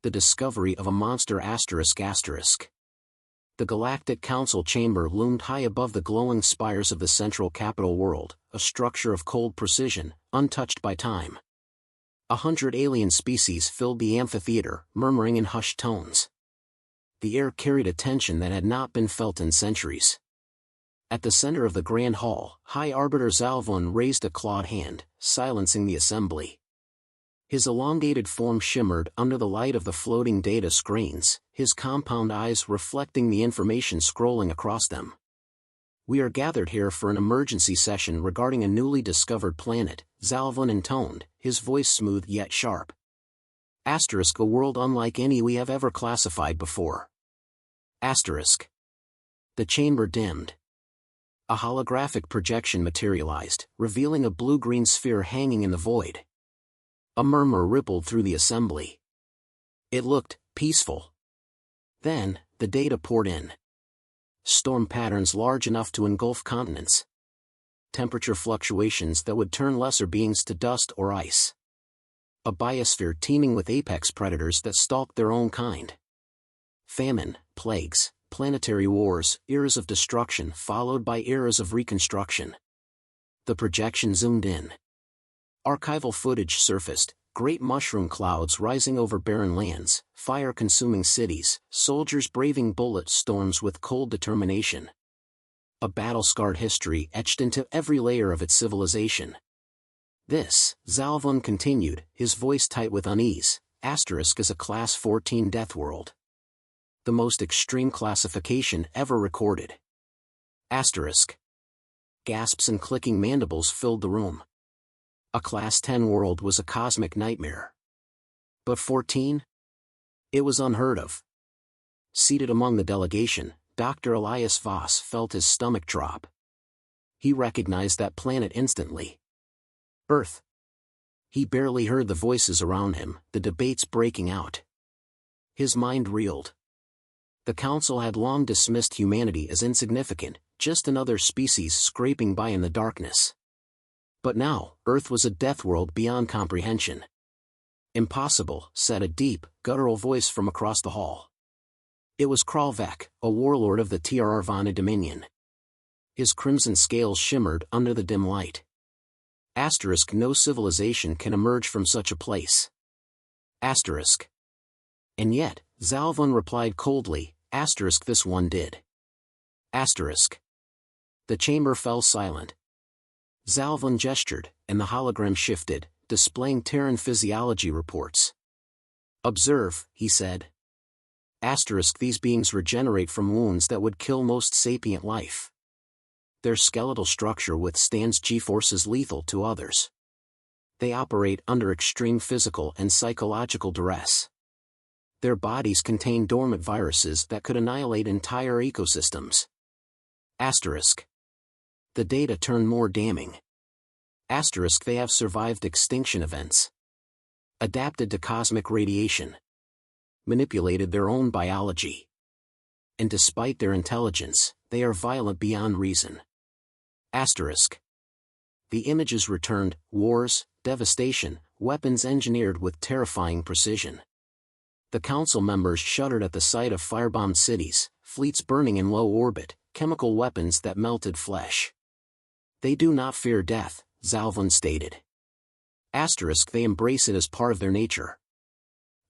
The discovery of a monster ****. The Galactic Council chamber loomed high above the glowing spires of the central capital world, a structure of cold precision, untouched by time. 100 alien species filled the amphitheater, murmuring in hushed tones. The air carried a tension that had not been felt in centuries. At the center of the Grand Hall, High Arbiter Zalvun raised a clawed hand, silencing the assembly. His elongated form shimmered under the light of the floating data screens, his compound eyes reflecting the information scrolling across them. "We are gathered here for an emergency session regarding a newly discovered planet," Zalvun intoned, his voice smooth yet sharp. ***, a world unlike any we have ever classified before. ***. The chamber dimmed. A holographic projection materialized, revealing a blue-green sphere hanging in the void. A murmur rippled through the assembly. It looked peaceful. Then, the data poured in. Storm patterns large enough to engulf continents. Temperature fluctuations that would turn lesser beings to dust or ice. A biosphere teeming with apex predators that stalked their own kind. Famine, plagues, planetary wars, eras of destruction followed by eras of reconstruction. The projection zoomed in. Archival footage surfaced, great mushroom clouds rising over barren lands, fire-consuming cities, soldiers braving bullet storms with cold determination. A battle-scarred history etched into every layer of its civilization. "This," Zalvun continued, his voice tight with unease, ***, is a Class 14 Deathworld. The most extreme classification ever recorded. ***. Gasps and clicking mandibles filled the room. A Class 10 world was a cosmic nightmare. But 14? It was unheard of. Seated among the delegation, Dr. Elias Voss felt his stomach drop. He recognized that planet instantly. Earth. He barely heard the voices around him, the debates breaking out. His mind reeled. The Council had long dismissed humanity as insignificant, just another species scraping by in the darkness. But now, Earth was a death world beyond comprehension. "Impossible," said a deep, guttural voice from across the hall. It was Kralvek, a warlord of the Trarvana Dominion. His crimson scales shimmered under the dim light. ***, no civilization can emerge from such a place. ***. And yet, Zalvun replied coldly, ***, this one did. ***. The chamber fell silent. Zalvun gestured, and the hologram shifted, displaying Terran physiology reports. "Observe," he said. ***, these beings regenerate from wounds that would kill most sapient life. Their skeletal structure withstands G-forces lethal to others. They operate under extreme physical and psychological duress. Their bodies contain dormant viruses that could annihilate entire ecosystems. ***. The data turned more damning. ***, they have survived extinction events. Adapted to cosmic radiation. Manipulated their own biology. And despite their intelligence, they are violent beyond reason. ***. The images returned, wars, devastation, weapons engineered with terrifying precision. The Council members shuddered at the sight of firebombed cities, fleets burning in low orbit, chemical weapons that melted flesh. They do not fear death, Zalvun stated. ***, they embrace it as part of their nature. ***.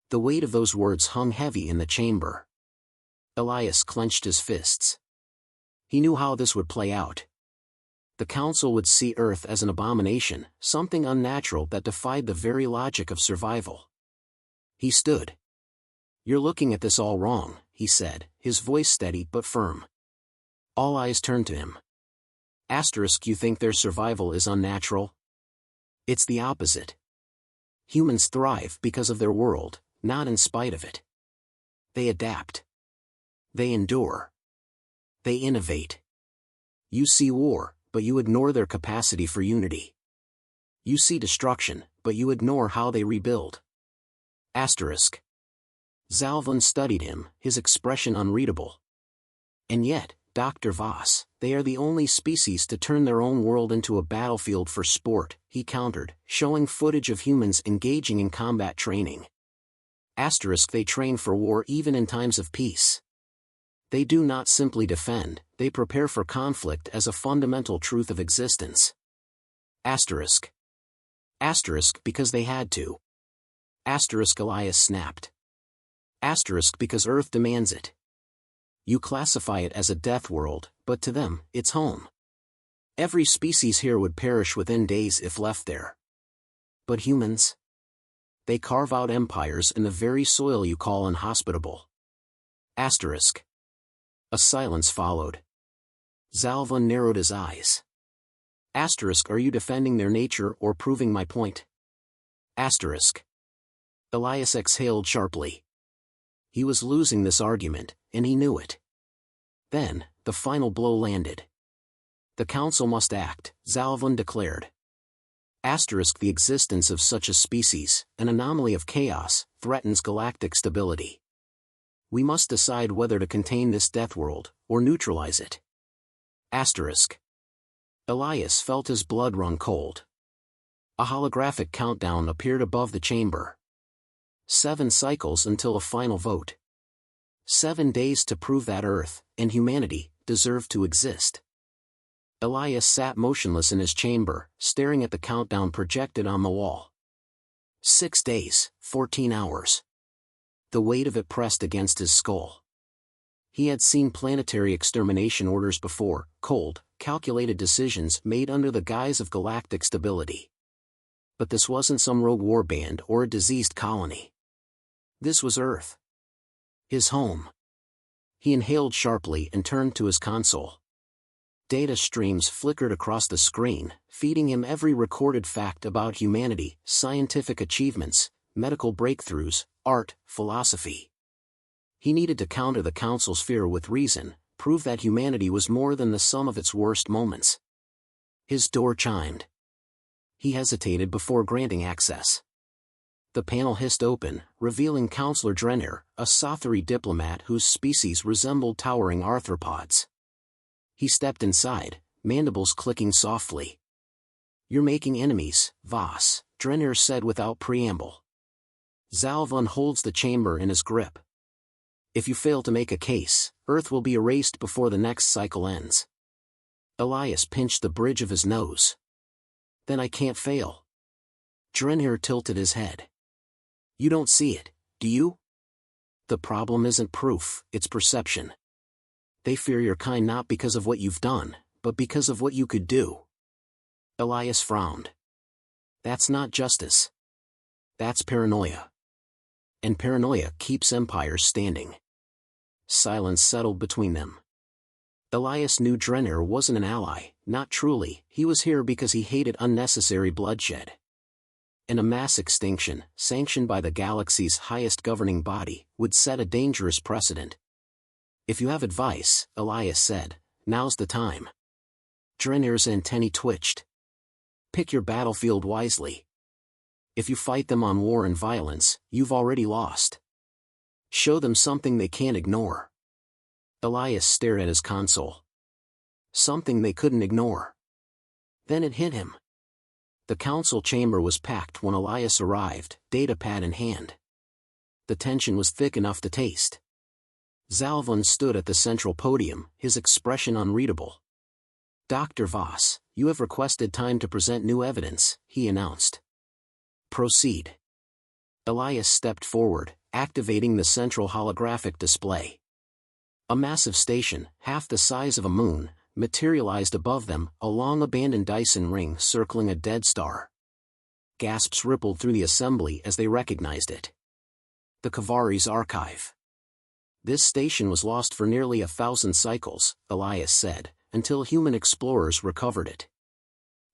The weight of those words hung heavy in the chamber. Elias clenched his fists. He knew how this would play out. The Council would see Earth as an abomination, something unnatural that defied the very logic of survival. He stood. "You're looking at this all wrong," he said, his voice steady but firm. All eyes turned to him. ***, you think their survival is unnatural? It's the opposite. Humans thrive because of their world, not in spite of it. They adapt. They endure. They innovate. You see war, but you ignore their capacity for unity. You see destruction, but you ignore how they rebuild. ***. Zalvun studied him, his expression unreadable. And yet, Dr. Voss, they are the only species to turn their own world into a battlefield for sport, he countered, showing footage of humans engaging in combat training. They train for war even in times of peace. They do not simply defend, they prepare for conflict as a fundamental truth of existence. Asterisk. Because they had to. Elias snapped. Because Earth demands it. You classify it as a death world, but to them, it's home. Every species here would perish within days if left there. But humans? They carve out empires in the very soil you call inhospitable. Asterisk. A silence followed. Zalvin narrowed his eyes. Asterisk, are you defending their nature or proving my point? Asterisk. Elias exhaled sharply. He was losing this argument, and he knew it. Then, the final blow landed. The Council must act, Zalvin declared. Asterisk, the existence of such a species, an anomaly of chaos, threatens galactic stability. We must decide whether to contain this death world, or neutralize it. Asterisk. Elias felt his blood run cold. A holographic countdown appeared above the chamber. 7 cycles until a final vote. 7 days to prove that Earth, and humanity, deserve to exist. Elias sat motionless in his chamber, staring at the countdown projected on the wall. 6 days, 14 hours. The weight of it pressed against his skull. He had seen planetary extermination orders before, cold, calculated decisions made under the guise of galactic stability. But this wasn't some rogue warband or a diseased colony. This was Earth. His home. He inhaled sharply and turned to his console. Data streams flickered across the screen, feeding him every recorded fact about humanity, scientific achievements, medical breakthroughs, art, philosophy. He needed to counter the Council's fear with reason, prove that humanity was more than the sum of its worst moments. His door chimed. He hesitated before granting access. The panel hissed open, revealing Counselor Drenir, a Sothari diplomat whose species resembled towering arthropods. He stepped inside, mandibles clicking softly. "You're making enemies, Voss," Drenir said without preamble. Zalvin holds the chamber in his grip. "If you fail to make a case, Earth will be erased before the next cycle ends." Elias pinched the bridge of his nose. "Then I can't fail." Drenir tilted his head. "You don't see it, do you? The problem isn't proof, it's perception. They fear your kind not because of what you've done, but because of what you could do." Elias frowned. "That's not justice. That's paranoia. And paranoia keeps empires standing." Silence settled between them. Elias knew Drenir wasn't an ally, not truly, he was here because he hated unnecessary bloodshed. And a mass extinction, sanctioned by the galaxy's highest governing body, would set a dangerous precedent. "If you have advice," Elias said, "now's the time." Drenir's antennae twitched. "Pick your battlefield wisely. If you fight them on war and violence, you've already lost. Show them something they can't ignore." Elias stared at his console. Something they couldn't ignore. Then it hit him. The council chamber was packed when Elias arrived, datapad in hand. The tension was thick enough to taste. Zalvin stood at the central podium, his expression unreadable. "Dr. Voss, you have requested time to present new evidence," he announced. "Proceed." Elias stepped forward, activating the central holographic display. A massive station, half the size of a moon, materialized above them, a long abandoned Dyson ring circling a dead star. Gasps rippled through the assembly as they recognized it. The Kavari's archive. "This station was lost for nearly 1,000 cycles," Elias said, "until human explorers recovered it."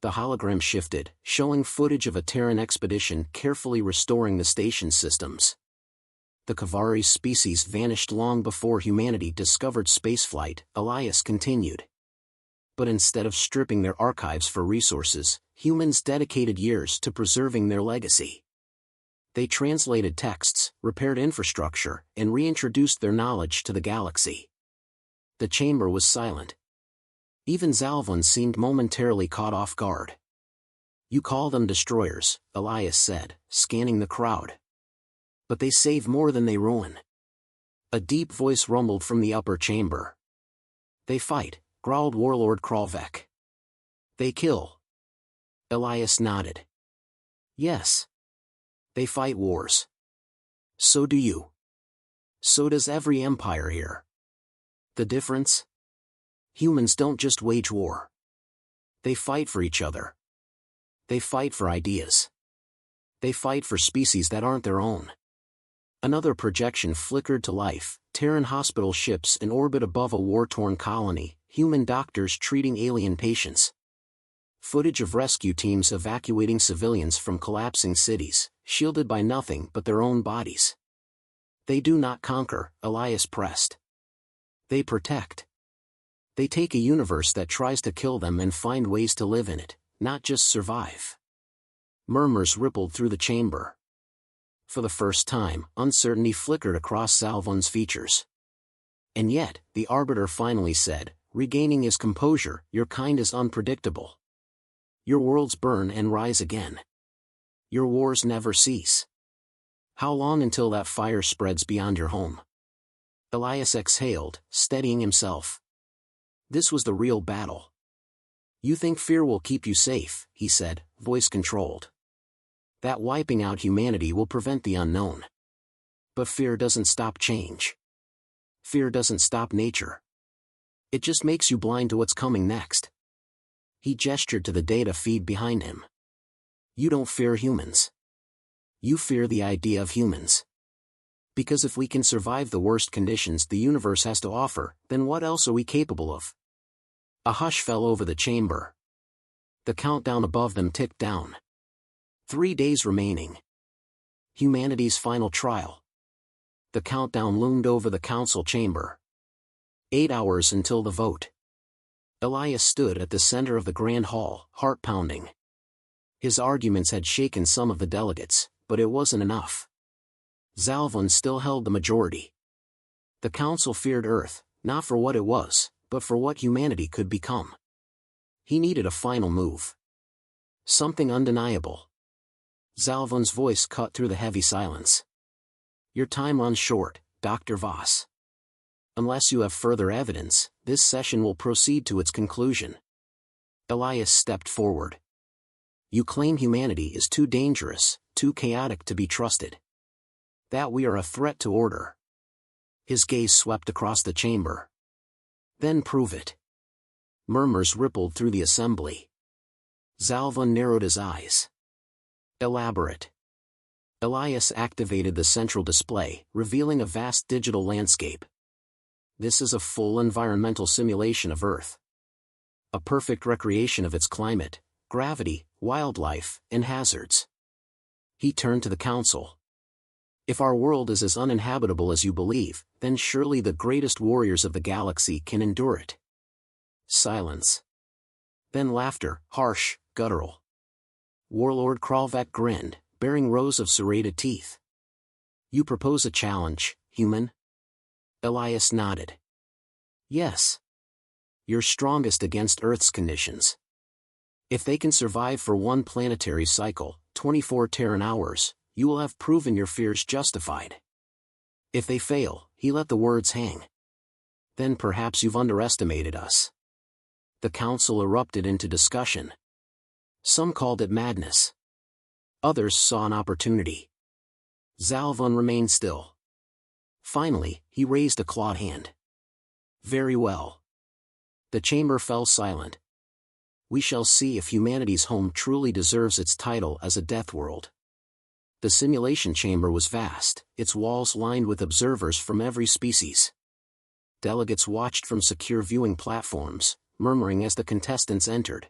The hologram shifted, showing footage of a Terran expedition carefully restoring the station's systems. The Kavari's species vanished long before humanity discovered spaceflight, Elias continued. But instead of stripping their archives for resources, humans dedicated years to preserving their legacy. They translated texts, repaired infrastructure, and reintroduced their knowledge to the galaxy. The chamber was silent. Even Zalvin seemed momentarily caught off guard. "You call them destroyers," Elias said, scanning the crowd. But they save more than they ruin. A deep voice rumbled from the upper chamber. They fight, growled Warlord Kralvek. They kill. Elias nodded. Yes. They fight wars. So do you. So does every empire here. The difference? Humans don't just wage war. They fight for each other. They fight for ideas. They fight for species that aren't their own. Another projection flickered to life, Terran hospital ships in orbit above a war-torn colony, human doctors treating alien patients. Footage of rescue teams evacuating civilians from collapsing cities, shielded by nothing but their own bodies. They do not conquer, Elias pressed. They protect. They take a universe that tries to kill them and find ways to live in it, not just survive. Murmurs rippled through the chamber. For the first time, uncertainty flickered across Zalvon's features. And yet, the Arbiter finally said, regaining his composure, your kind is unpredictable. Your worlds burn and rise again. Your wars never cease. How long until that fire spreads beyond your home? Elias exhaled, steadying himself. This was the real battle. You think fear will keep you safe, he said, voice controlled. That wiping out humanity will prevent the unknown. But fear doesn't stop change. Fear doesn't stop nature. It just makes you blind to what's coming next. He gestured to the data feed behind him. You don't fear humans. You fear the idea of humans. Because if we can survive the worst conditions the universe has to offer, then what else are we capable of? A hush fell over the chamber. The countdown above them ticked down. 3 days remaining. Humanity's final trial. The countdown loomed over the council chamber. 8 hours until the vote. Elias stood at the center of the grand hall, heart pounding. His arguments had shaken some of the delegates, but it wasn't enough. Zalvon still held the majority. The council feared Earth, not for what it was, but for what humanity could become. He needed a final move. Something undeniable. Zalvon's voice cut through the heavy silence. Your time runs short, Dr. Voss. Unless you have further evidence, this session will proceed to its conclusion. Elias stepped forward. You claim humanity is too dangerous, too chaotic to be trusted. That we are a threat to order. His gaze swept across the chamber. Then prove it. Murmurs rippled through the assembly. Zalvon narrowed his eyes. Elaborate. Elias activated the central display, revealing a vast digital landscape. This is a full environmental simulation of Earth. A perfect recreation of its climate, gravity, wildlife, and hazards. He turned to the council. If our world is as uninhabitable as you believe, then surely the greatest warriors of the galaxy can endure it. Silence. Then laughter, harsh, guttural. Warlord Kralvek grinned, baring rows of serrated teeth. You propose a challenge, human? Elias nodded. Yes. You're strongest against Earth's conditions. If they can survive for one planetary cycle, 24 Terran hours, you will have proven your fears justified. If they fail, he let the words hang. Then perhaps you've underestimated us. The council erupted into discussion. Some called it madness. Others saw an opportunity. Zalvon remained still. Finally, he raised a clawed hand. Very well. The chamber fell silent. We shall see if humanity's home truly deserves its title as a Deathworld. The simulation chamber was vast, its walls lined with observers from every species. Delegates watched from secure viewing platforms, murmuring as the contestants entered.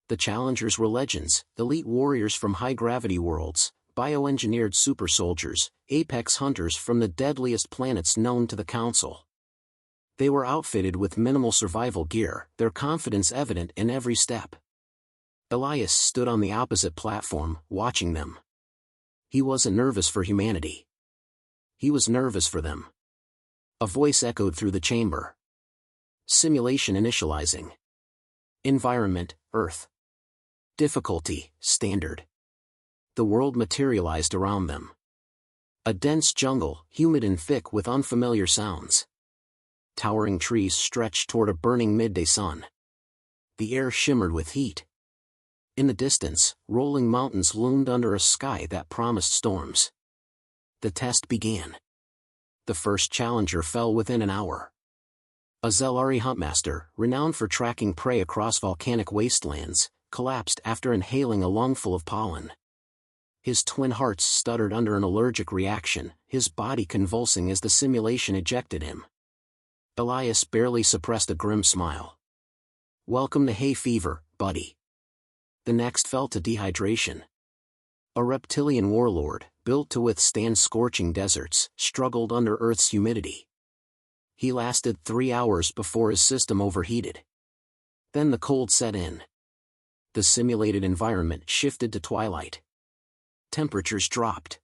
The challengers were legends, elite warriors from high-gravity worlds, bioengineered super soldiers, apex hunters from the deadliest planets known to the Council. They were outfitted with minimal survival gear, their confidence evident in every step. Elias stood on the opposite platform, watching them. He wasn't nervous for humanity. He was nervous for them. A voice echoed through the chamber. Simulation initializing. Environment, Earth. Difficulty, standard. The world materialized around them. A dense jungle, humid and thick with unfamiliar sounds. Towering trees stretched toward a burning midday sun. The air shimmered with heat. In the distance, rolling mountains loomed under a sky that promised storms. The test began. The first challenger fell within an hour. A Zelari huntmaster, renowned for tracking prey across volcanic wastelands, collapsed after inhaling a lungful of pollen. His twin hearts stuttered under an allergic reaction, his body convulsing as the simulation ejected him. Elias barely suppressed a grim smile. "Welcome to hay fever, buddy." The next fell to dehydration. A reptilian warlord, built to withstand scorching deserts, struggled under Earth's humidity. He lasted 3 hours before his system overheated. Then the cold set in. The simulated environment shifted to twilight. Temperatures dropped.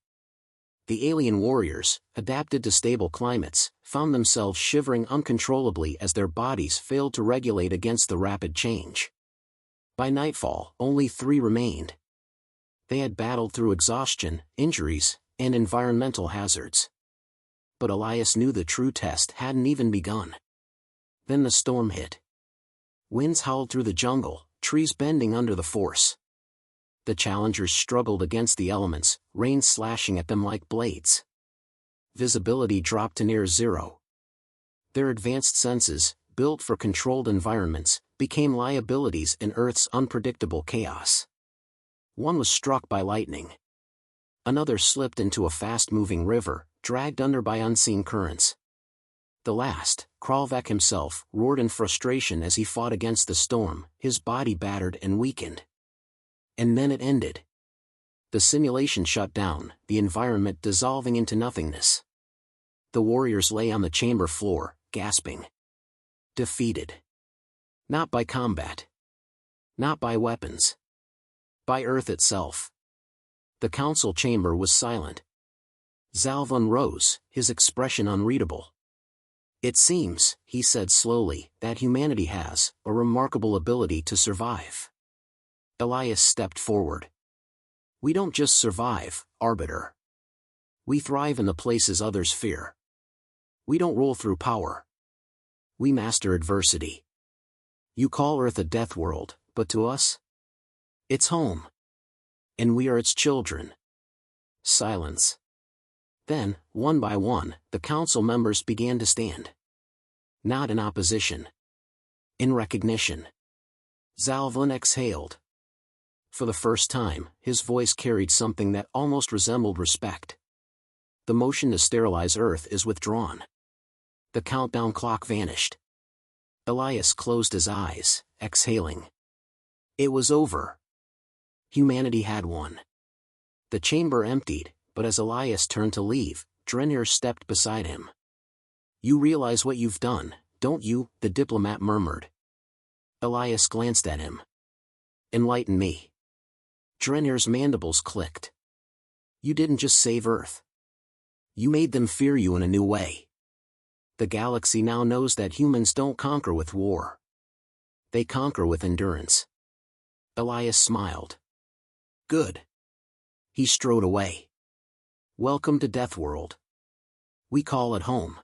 The alien warriors, adapted to stable climates, found themselves shivering uncontrollably as their bodies failed to regulate against the rapid change. By nightfall, only 3 remained. They had battled through exhaustion, injuries, and environmental hazards. But Elias knew the true test hadn't even begun. Then the storm hit. Winds howled through the jungle, trees bending under the force. The challengers struggled against the elements, rain slashing at them like blades. Visibility dropped to near zero. Their advanced senses, built for controlled environments, became liabilities in Earth's unpredictable chaos. One was struck by lightning. Another slipped into a fast-moving river, dragged under by unseen currents. The last, Kralvek himself, roared in frustration as he fought against the storm, his body battered and weakened. And then it ended. The simulation shut down, the environment dissolving into nothingness. The warriors lay on the chamber floor, gasping. Defeated. Not by combat. Not by weapons. By Earth itself. The council chamber was silent. Zalvun rose, his expression unreadable. "It seems," he said slowly, "that humanity has a remarkable ability to survive." Elias stepped forward. "We don't just survive, Arbiter. We thrive in the places others fear. We don't roll through power. We master adversity. You call Earth a death world, but to us? It's home. And we are its children." Silence. Then, one by one, the council members began to stand. Not in opposition. In recognition. Zalvun exhaled. For the first time, his voice carried something that almost resembled respect. "The motion to sterilize Earth is withdrawn." The countdown clock vanished. Elias closed his eyes, exhaling. It was over. Humanity had won. The chamber emptied, but as Elias turned to leave, Drenir stepped beside him. "You realize what you've done, don't you?" the diplomat murmured. Elias glanced at him. "Enlighten me." Drenir's mandibles clicked. "You didn't just save Earth. You made them fear you in a new way. The galaxy now knows that humans don't conquer with war. They conquer with endurance." Elias smiled. "Good." He strode away. "Welcome to Deathworld. We call it home."